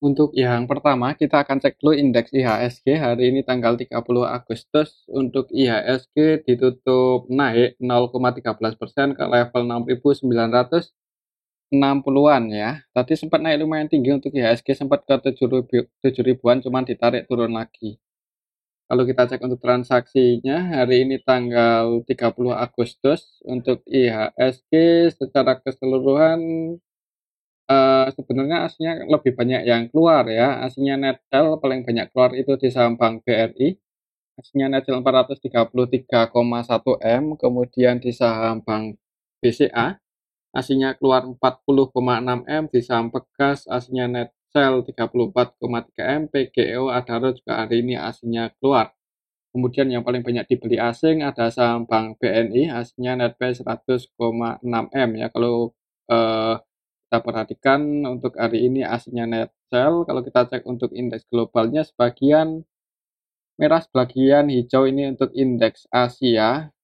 Untuk yang pertama, kita akan cek dulu indeks IHSG hari ini tanggal 30 Agustus. Untuk IHSG ditutup naik 0,13% ke level 6.960-an ya. Tadi sempat naik lumayan tinggi untuk IHSG, sempat ke 7 ribuan, cuman ditarik turun lagi. Kalau kita cek untuk transaksinya, hari ini tanggal 30 Agustus untuk IHSG secara keseluruhan sebenarnya aslinya lebih banyak yang keluar ya. Aslinya net sell paling banyak keluar itu di saham Bank BRI. Aslinya net sell 433,1 M, kemudian di saham Bank BCA aslinya keluar 40,6 M, di saham Pegas aslinya net sell 34,3 M, PGEO Adaro juga hari ini aslinya keluar. Kemudian yang paling banyak dibeli asing ada saham Bank BNI, aslinya net buy 100,6 M ya. Kalau kita perhatikan untuk hari ini aslinya net sell. Kalau kita cek untuk indeks globalnya, sebagian merah, sebagian hijau ini untuk indeks Asia.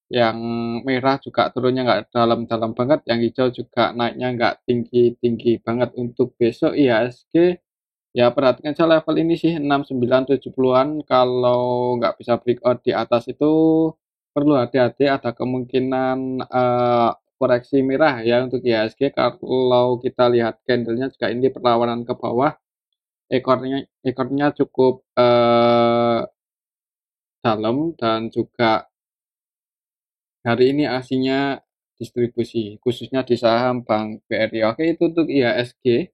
Yang merah juga turunnya nggak dalam-dalam banget, yang hijau juga naiknya nggak tinggi-tinggi banget. Untuk besok IHSG ya perhatikan saja level ini sih 6970-an, kalau nggak bisa breakout di atas itu perlu hati-hati, ada kemungkinan koreksi merah ya untuk IHSG. Kalau kita lihat candlenya juga ini perlawanan ke bawah, ekornya cukup dalam, dan juga hari ini aslinya distribusi khususnya di saham Bank BRI. Oke, itu untuk IHSG.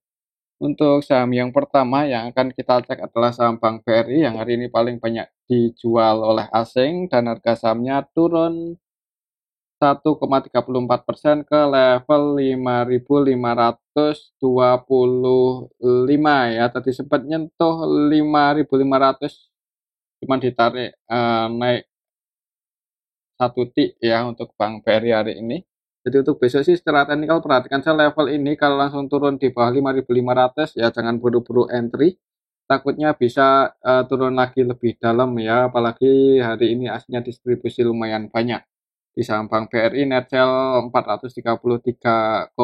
Untuk saham yang pertama yang akan kita cek adalah saham Bank BRI yang hari ini paling banyak dijual oleh asing dan harga sahamnya turun 1,34% ke level 5.525 ya. Tadi sempat nyentuh 5.500, cuman ditarik naik 1 tik ya untuk Bank BRI hari ini. Jadi untuk besok sih secara teknikal perhatikan saya level ini, kalau langsung turun di bawah 5.500 ya jangan buru-buru entry. Takutnya bisa turun lagi lebih dalam ya, apalagi hari ini aslinya distribusi lumayan banyak. Di saham Bank BRI net sell 433,1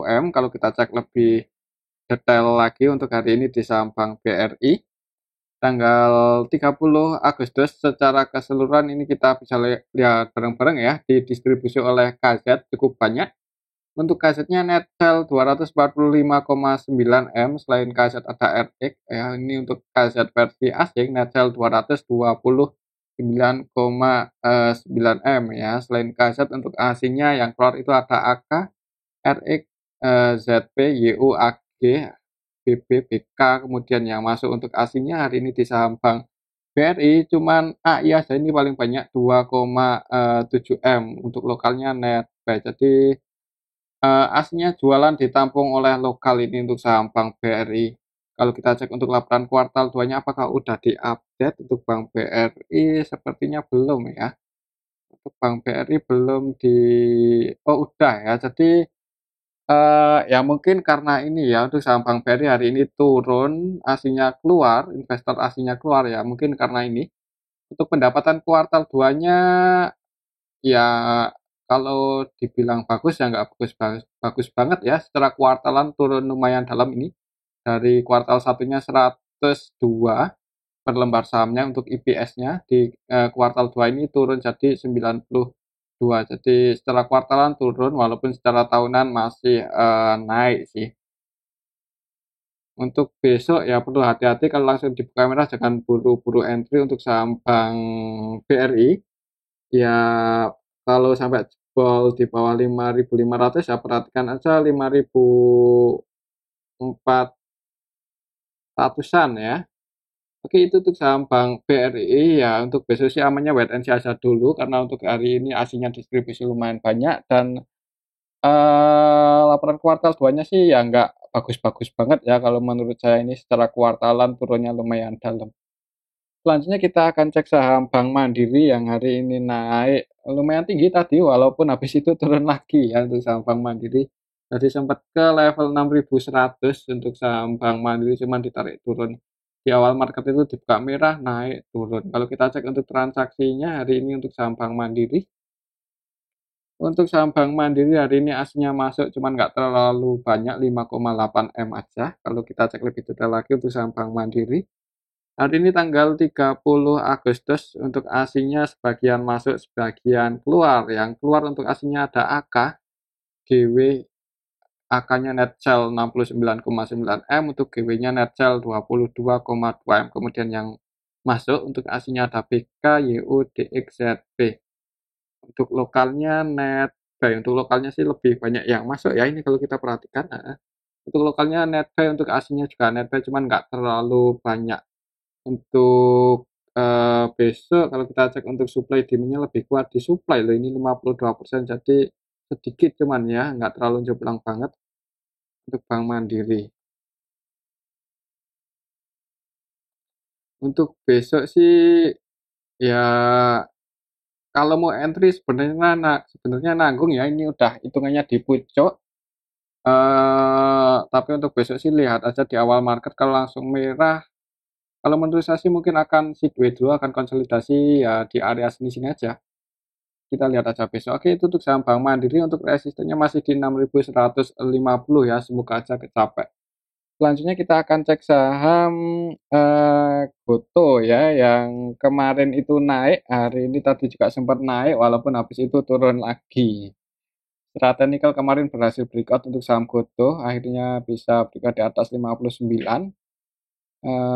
M. Kalau kita cek lebih detail lagi untuk hari ini di saham Bank BRI tanggal 30 Agustus secara keseluruhan ini kita bisa lihat bareng-bareng ya, didistribusi oleh KZ cukup banyak. Untuk KZ-nya net sell 245,9 M, selain KZ ada RX ya, ini untuk KZ versi asing net sell 229,9 M ya. Selain KZ untuk asingnya yang keluar itu ada AK, RX, ZP, YU, AG, BB, BK, kemudian yang masuk untuk asingnya hari ini di saham Bank BRI cuman AI aja ini paling banyak 2,7 M. Untuk lokalnya net buy. Jadi aslinya jualan ditampung oleh lokal ini untuk saham Bank BRI. Kalau kita cek untuk laporan kuartal 2-nya apakah udah diupdate untuk Bank BRI? Sepertinya belum ya. Untuk Bank BRI belum oh udah ya. Jadi ya mungkin karena ini ya, untuk saham Bank BRI hari ini turun, aslinya keluar, investor aslinya keluar ya, mungkin karena ini. Untuk pendapatan kuartal 2-nya ya kalau dibilang bagus ya nggak bagus banget ya, secara kuartalan turun lumayan dalam ini. Dari kuartal satunya 102 per lembar sahamnya, untuk EPS-nya di kuartal 2 ini turun jadi 92. Jadi secara kuartalan turun, walaupun secara tahunan masih naik sih. Untuk besok ya perlu hati-hati, kalau langsung dibuka merah jangan buru-buru entry untuk saham Bank BRI. Ya kalau sampai jebol di bawah 5.500 ya perhatikan aja 5.400-an ya. Oke, itu untuk saham Bank BRI ya. Untuk besok sih amannya wait and see aja dulu, karena untuk hari ini aslinya distribusi lumayan banyak, dan laporan kuartal 2-nya sih ya nggak bagus-bagus banget ya, kalau menurut saya ini secara kuartalan turunnya lumayan dalam. Selanjutnya kita akan cek saham Bank Mandiri yang hari ini naik lumayan tinggi tadi, walaupun habis itu turun lagi ya untuk saham Bank Mandiri. Tadi sempat ke level 6.100 untuk saham Bank Mandiri, cuman ditarik turun. Di awal market itu dibuka merah, naik turun. Kalau kita cek untuk transaksinya hari ini untuk saham Bank Mandiri Untuk saham Bank Mandiri hari ini aslinya masuk cuman nggak terlalu banyak 5,8 M aja. Kalau kita cek lebih detail lagi untuk saham Bank Mandiri. Hari ini tanggal 30 Agustus untuk aslinya sebagian masuk, sebagian keluar. Yang keluar untuk aslinya ada AK, GW, AK-nya net sell 69,9 M, untuk GW-nya net sell 22,2 M. Kemudian yang masuk untuk aslinya ada BK, YU, DXZP. Untuk lokalnya net buy, untuk lokalnya sih lebih banyak yang masuk ya ini kalau kita perhatikan. Untuk lokalnya net buy, untuk aslinya juga net buy cuman nggak terlalu banyak. Untuk besok kalau kita cek untuk supply demand-nya lebih kuat di supply loh, ini 52%, jadi sedikit cuman ya nggak terlalu jomplang banget untuk Bank Mandiri. Untuk besok sih ya kalau mau entry sebenarnya nanggung ya, ini udah hitungannya di pucuk. Tapi untuk besok sih lihat aja di awal market, kalau langsung merah, kalau menurut saya sih mungkin akan sideways dulu, akan konsolidasi ya di area sini-sini aja. Kita lihat aja besok. Oke, itu untuk saham Bank Mandiri, untuk resistennya masih di 6.150 ya, semoga aja kecapai. Selanjutnya kita akan cek saham Goto ya, yang kemarin itu naik, hari ini tadi juga sempat naik walaupun habis itu turun lagi. Strata Nikel kemarin berhasil breakout untuk saham Goto, akhirnya bisa breakout di atas 59.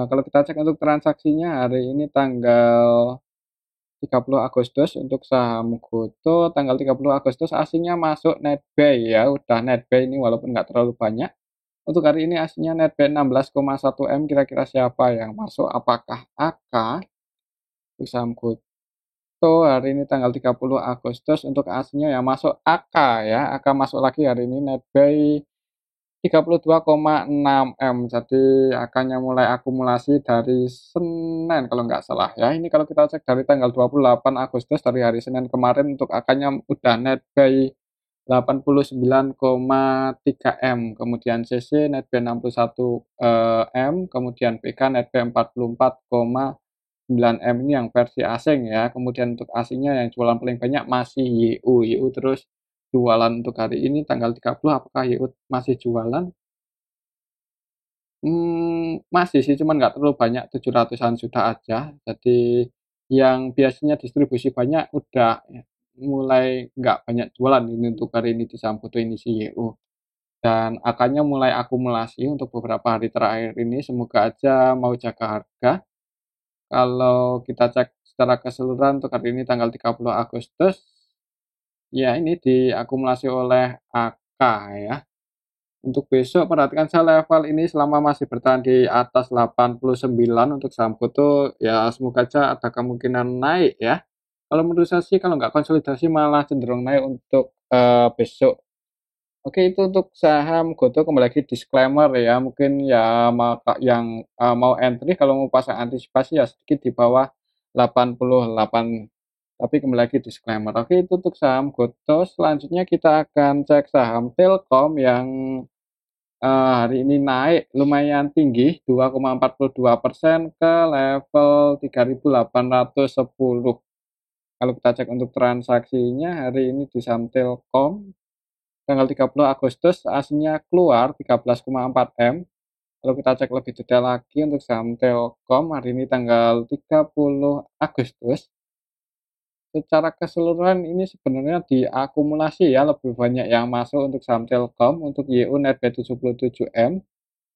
Kalau kita cek untuk transaksinya hari ini tanggal 30 Agustus untuk saham Goto, tanggal 30 Agustus aslinya masuk net buy ya, udah net buy ini walaupun nggak terlalu banyak. Untuk hari ini aslinya net buy 16,1 M, kira-kira siapa yang masuk? Apakah AK? Untuk saham Goto hari ini tanggal 30 Agustus untuk aslinya yang masuk AK ya, AK masuk lagi hari ini net buy 32,6 M, jadi akannya mulai akumulasi dari Senin kalau nggak salah ya. Ini kalau kita cek dari tanggal 28 Agustus, dari hari Senin kemarin, untuk akannya udah net buy 89,3 M, kemudian CC net buy 61 M, kemudian PK net buy 44,9 M, ini yang versi asing ya. Kemudian untuk asingnya yang jualan paling banyak masih YU terus jualan untuk hari ini tanggal 30. Apakah YU masih jualan? Masih sih, cuman nggak terlalu banyak, 700-an juta aja. Jadi yang biasanya distribusi banyak udah mulai nggak banyak jualan ini untuk hari ini di saham foto ini si YU. Dan akannya mulai akumulasi untuk beberapa hari terakhir ini, semoga aja mau jaga harga. Kalau kita cek secara keseluruhan untuk hari ini tanggal 30 Agustus, ya ini diakumulasi oleh AK ya. Untuk besok perhatikan saya level ini selama masih bertahan di atas 89 untuk saham foto ya, semoga aja ada kemungkinan naik ya. Kalau menurut saya sih kalau nggak konsolidasi malah cenderung naik untuk besok. Oke, itu untuk saham Goto. Kembali lagi disclaimer ya, mungkin ya maka yang mau entry kalau mau pasang antisipasi ya sedikit di bawah 88. Tapi kembali lagi disclaimer. Oke, itu untuk saham Goto. Selanjutnya kita akan cek saham Telkom yang hari ini naik lumayan tinggi 2,42% ke level 3.810. Kalau kita cek untuk transaksinya hari ini di saham Telkom tanggal 30 Agustus aslinya keluar 13,4 M. Kalau kita cek lebih detail lagi untuk saham Telkom hari ini tanggal 30 Agustus, secara keseluruhan ini sebenarnya diakumulasi ya, lebih banyak yang masuk untuk saham Telkom. Untuk YU net buy 77 M,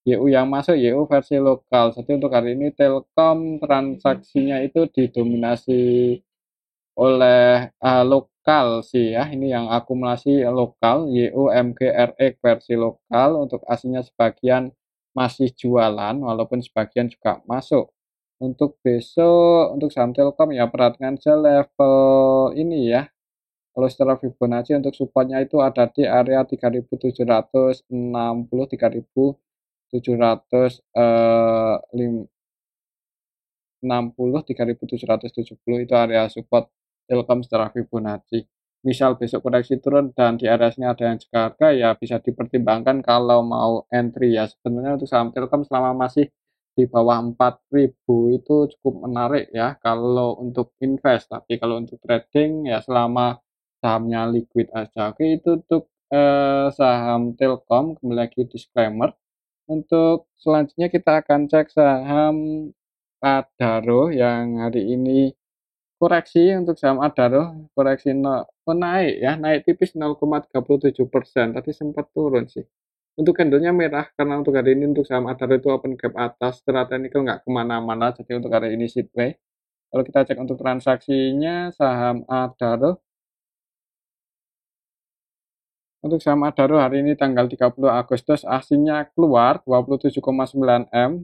YU yang masuk YU versi lokal. Jadi untuk hari ini Telkom transaksinya itu didominasi oleh lokal sih ya. Ini yang akumulasi lokal, YU MGRX versi lokal. Untuk aslinya sebagian masih jualan walaupun sebagian juga masuk. Untuk besok untuk saham Telkom ya perhatikan saja level ini ya. Kalau secara Fibonacci untuk supportnya itu ada di area 3.760, 3.760, 3.770 itu area support Telkom secara Fibonacci. Misal besok koreksi turun dan di area sini ada yang jaga harga ya bisa dipertimbangkan kalau mau entry ya. Sebenarnya untuk saham Telkom selama masih di bawah 4.000 itu cukup menarik ya kalau untuk invest. Tapi kalau untuk trading ya selama sahamnya liquid aja. Oke, itu untuk saham Telkom. Kembali lagi disclaimer. Untuk selanjutnya kita akan cek saham Adaro yang hari ini koreksi. Untuk saham Adaro koreksi naik ya, naik tipis 0,37%. Tadi sempat turun sih. Untuk candlenya merah karena untuk hari ini untuk saham Adaro itu open gap atas, secara teknikal nggak kemana-mana, jadi untuk hari ini sideways. Kalau kita cek untuk transaksinya saham Adaro, untuk saham Adaro hari ini tanggal 30 Agustus aslinya keluar 27,9 M.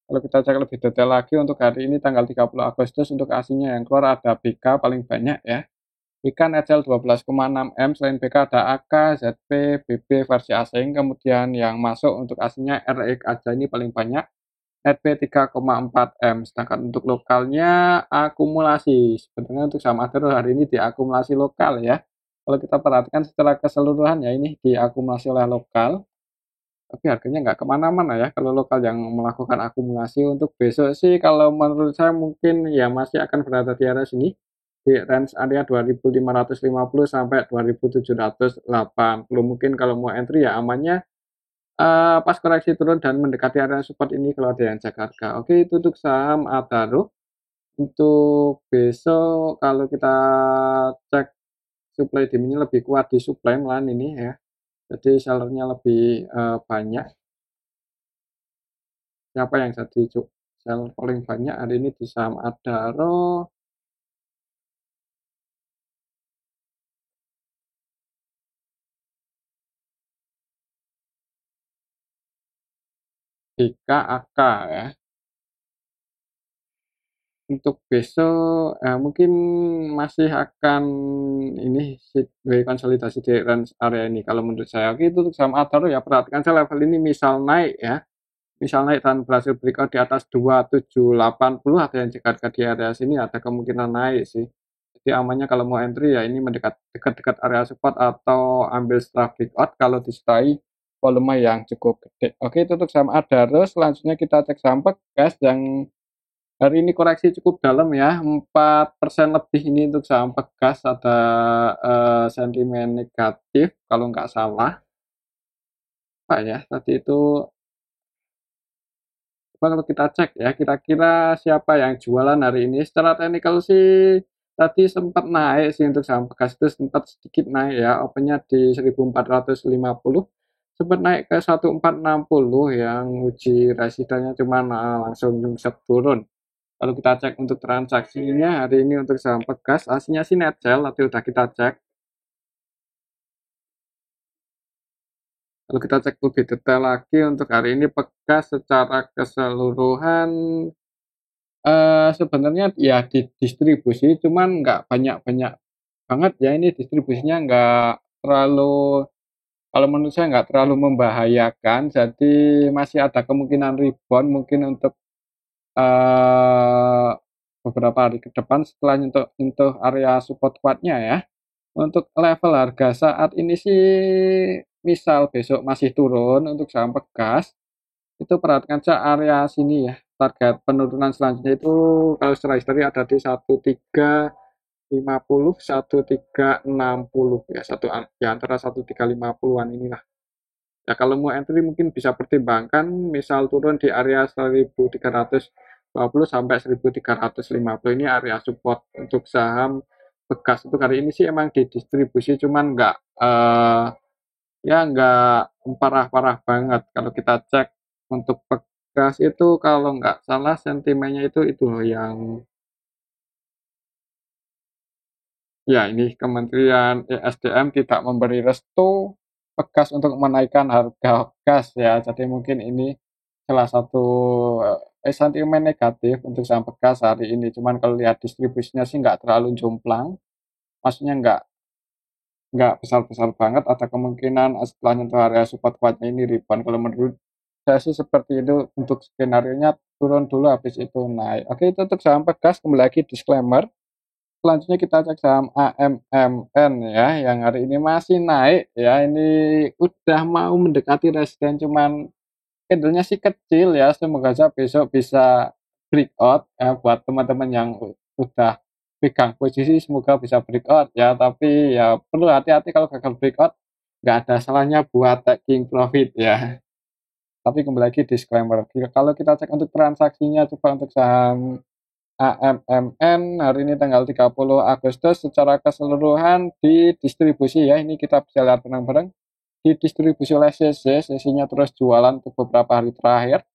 Kalau kita cek lebih detail lagi untuk hari ini tanggal 30 Agustus untuk aslinya yang keluar ada BK paling banyak ya. BK Netzel 12,6 M, selain BK ada AK, ZP, BB versi asing, kemudian yang masuk untuk aslinya RX aja ini paling banyak. NetB 3,4 M, sedangkan untuk lokalnya akumulasi. Sebenarnya untuk saham Adaro hari ini diakumulasi lokal ya. Kalau kita perhatikan secara keseluruhan ya ini diakumulasi oleh lokal, tapi harganya nggak kemana-mana ya kalau lokal yang melakukan akumulasi. Untuk besok sih kalau menurut saya mungkin ya masih akan berada di area sini, di range area 2550 sampai 2780. Mungkin kalau mau entry ya amannya pas koreksi turun dan mendekati area support ini kalau ada yang cek harga. Oke, itu untuk saham Adaro. Untuk besok kalau kita cek supply demand-nya lebih kuat di supply malahan ini ya. Jadi sellernya lebih banyak. Siapa yang jadi seller paling banyak hari ini di saham Adaro? Ika AK ya. Untuk besok mungkin masih akan ini sideways konsolidasi di range area ini kalau menurut saya. Oke, itu untuk saham Adaro ya, perhatikan saya level ini misal naik ya, misal naik dan berhasil breakout di atas 2780, ada yang jika harga di area sini ada kemungkinan naik sih. Jadi amannya kalau mau entry ya ini mendekat dekat-dekat area support atau ambil setelah breakout kalau disertai volume yang cukup gede. Oke, itu untuk saham Adaro. Selanjutnya kita cek saham Pegas yang hari ini koreksi cukup dalam ya, 4% lebih ini untuk saham Pegas, ada sentimen negatif kalau nggak salah. Apa ya, tadi itu kalau kita cek ya, kira-kira siapa yang jualan hari ini. Secara teknikal sih tadi sempat naik sih untuk saham Pegas itu sempat sedikit naik ya, opennya di 1450, sempat naik ke 1460 yang uji resistennya cuman langsung nyungsep turun. Kalau kita cek untuk transaksinya hari ini untuk saham Pegas, aslinya sih net sell, nanti udah kita cek. Kalau kita cek lebih detail lagi untuk hari ini Pegas secara keseluruhan sebenarnya ya didistribusi, cuman nggak banyak-banyak banget ya, ini distribusinya nggak terlalu, kalau menurut saya nggak terlalu membahayakan, jadi masih ada kemungkinan rebound mungkin untuk eh, beberapa hari ke depan setelah nyentuh area support kuatnya ya. Untuk level harga saat ini sih misal besok masih turun untuk saham Pegas, itu perhatikan saja area sini ya. Target penurunan selanjutnya itu kalau secara histori ada di 1350, 1360 ya, satu di antara 1350-an inilah. Ya kalau mau entry mungkin bisa pertimbangkan misal turun di area 1320 sampai 1350, ini area support untuk saham Bekas. Untuk hari ini sih emang didistribusi cuman nggak ya nggak parah-parah banget. Kalau kita cek untuk Bekas itu kalau nggak salah sentimennya itu loh yang ya ini Kementerian ESDM tidak memberi restu Pegas untuk menaikkan harga gas ya. Jadi mungkin ini salah satu sentimen negatif untuk saham Pegas hari ini. Cuman kalau lihat distribusinya sih nggak terlalu jomplang, maksudnya nggak besar-besar banget. Ada kemungkinan setelah nyentuh area support kuatnya ini rebound. Kalau menurut saya sih seperti itu untuk skenario nya, turun dulu habis itu naik. Oke, itu untuk saham Pegas. Kembali lagi disclaimer. Selanjutnya kita cek saham AMMN ya, yang hari ini masih naik ya. Ini udah mau mendekati resisten, cuman candlenya sih kecil ya. Semoga saja besok bisa breakout ya buat teman-teman yang udah pegang posisi semoga bisa breakout ya, tapi ya perlu hati-hati kalau gagal breakout, nggak ada salahnya buat taking profit ya. Tapi kembali lagi disclaimer, kalau kita cek untuk transaksinya coba untuk saham AMMN hari ini tanggal 30 Agustus secara keseluruhan di distribusi ya, ini kita bisa lihat bareng-bareng didistribusi oleh CC, CC-nya terus jualan untuk beberapa hari terakhir.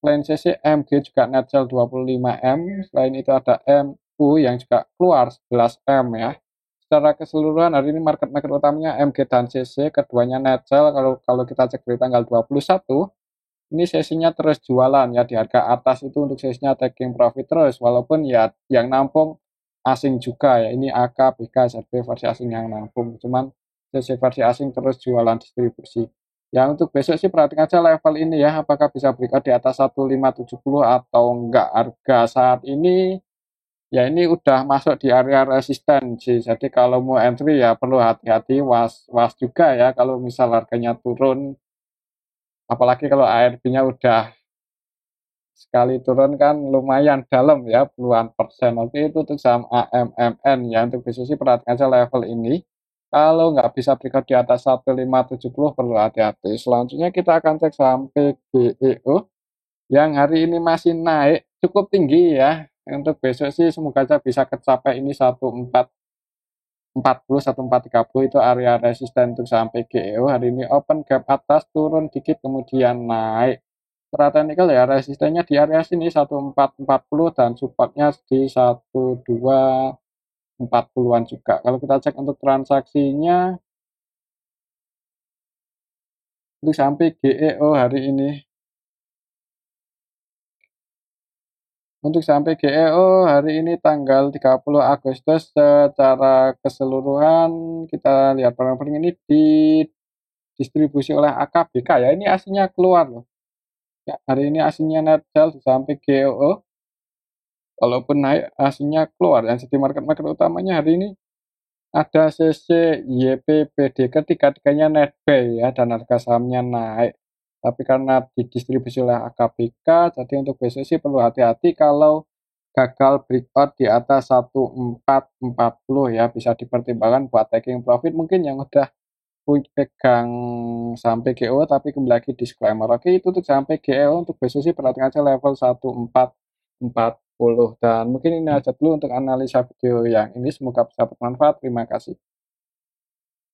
Selain CC, MG juga net sell 25M, selain itu ada MU yang juga keluar 11M ya. Secara keseluruhan hari ini market utamanya MG dan CC, keduanya net sell. Kalau kita cek dari tanggal 21, ini sesinya terus jualan ya di harga atas itu untuk sesinya taking profit terus, walaupun ya yang nampung asing juga ya, ini AK, BK, ZB versi asing yang nampung, cuman sesi versi asing terus jualan distribusi. Ya untuk besok sih perhatikan aja level ini ya, apakah bisa breakout di atas 1570 atau enggak. Harga saat ini ya ini udah masuk di area resisten sih, jadi kalau mau entry ya perlu hati-hati, was juga ya kalau misal harganya turun, apalagi kalau ARB-nya udah sekali turun kan lumayan dalam ya, puluhan persen. Oke, itu untuk saham AMMN ya. Untuk bisnis sih perhatikan aja level ini. Kalau nggak bisa breakout di atas 1570 perlu hati-hati. Selanjutnya kita akan cek saham PGEO yang hari ini masih naik cukup tinggi ya. Untuk besok sih semoga aja bisa kecapai ini 1440 itu area resisten untuk saham PGEO. Hari ini open gap atas, turun dikit kemudian naik. Secara teknikal ya resistennya di area sini 1440 dan supportnya di 1240-an juga. Kalau kita cek untuk transaksinya untuk sampai GEO hari ini, untuk sampai GEO hari ini tanggal 30 Agustus secara keseluruhan kita lihat barang-barang ini didistribusi oleh AKBK ya, ini aslinya keluar loh ya, hari ini aslinya net sell sampai GEO, walaupun naik aslinya keluar. Yang di market utamanya hari ini ada CC, YPPD, ketiga-tiganya net buy ya, dan harga sahamnya naik. Tapi karena didistribusi oleh AKBK, jadi untuk besok sih perlu hati-hati kalau gagal breakout di atas 1440 ya, bisa dipertimbangkan buat taking profit mungkin yang udah pegang sampai GO, tapi kembali lagi disclaimer. Oke, itu untuk sampai GO, untuk besok sih perhatikan aja level 1440. Dan mungkin ini aja dulu untuk analisa video yang ini, semoga bisa bermanfaat. Terima kasih.